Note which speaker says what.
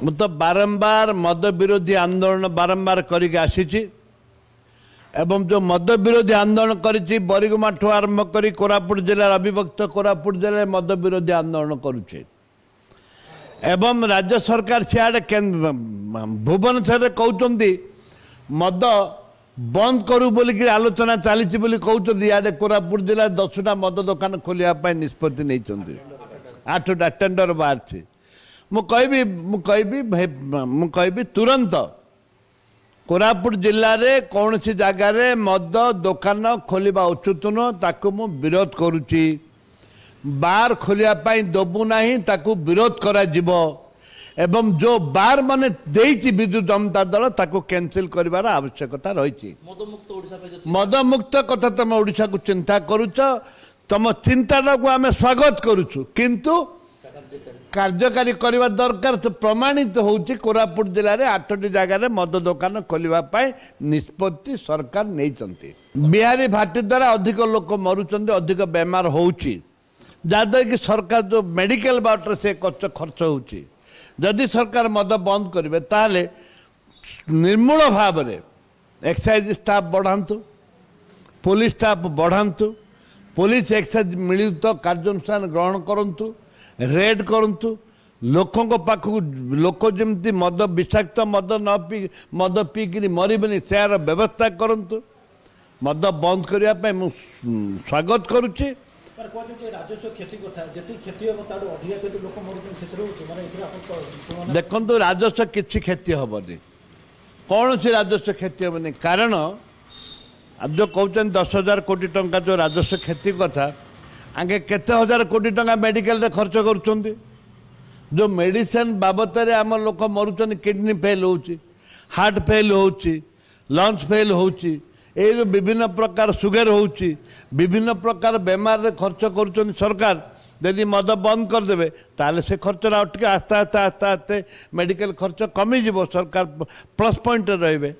Speaker 1: मु तो बारंबार मद विरोधी आंदोलन बारंबार करके आसी एवं जो मद विरोधी आंदोलन करी बरिगुमा ठू आरंभ कर कोरापुट जिला अविभक्त कोरापुट जिले मद विरोधी आंदोलन करुचे एवं राज्य सरकार सियाड़े भुवनेश्वर कहते मद बंद करू बोलिक आलोचना चली कहते इे कोरापुट जिला 10टा मद दुकान खोलिया निष्पत्ति नहीं 8टा टेंडर बाहर मुझे तुरंत कोरापुट जिले में कौन सी जगार मद दुकान खोलिबा उचित नुह ताकू मु विरोध करुच्ची बार खोलिया दबू ना ताकू विरोध करा जिवो एवं जो बार माने देइछि विद्युत जनता दल ताकू कैंसिल करिवार आवश्यकता रही मद मुक्त कथा तुम ओडिशा को चिंता करुच तुम चिंता को आम स्वागत करुचु किंतु कार्यकारी करने दरकार तो प्रमाणित होउछि कोरापुट जिले में 8टी जगार मद दुकान खोलिबा निष्पत्ति सरकार नहीं बिहारी भाटी द्वारा अधिक लोक मरुचंद अधिक बेमार होउछि जहाँद्वारा कि सरकार जो मेडिकल बाटर से खर्च होउछि जदि सरकार मद बंद करेंगे ताले निर्मूल भाव में एक्साइज स्टाफ बढ़ातु पुलिस स्टाफ बढ़ातु पुलिस एक्साइज मिलित कार्यानुष्ठान ग्रहण करंतु रेड करंतु लोकों को पाखु लोक जमती मद विषाक्त मद न पी मद पीकि मरबनी से व्यवस्था करंतु मद बंद करने स्वागत करुच्ची देखो राजस्व किसी क्षति हेनी कौन सी राजस्व क्षति हेनी कारण जो कहते 10,000 कोटी टंका जो राजस्व क्षति कथा आगे केते हजार कोटी टंका मेडिकल रे खर्च करुछंदी जो मेडिसिन बाबत आम लोक मरुचन किडनी फेल होची हार्ट फेल होची लंग्स फेल होची ये जो विभिन्न प्रकार सुगर होची विभिन्न प्रकार बेमार रे खर्च करुछन सरकार यदि मद बंद करदे ताले से खर्च अटके आस्ते आस्ते आस्ते आस्ते मेडिकल खर्च कमी सरकार प्लस पॉइंट रहे।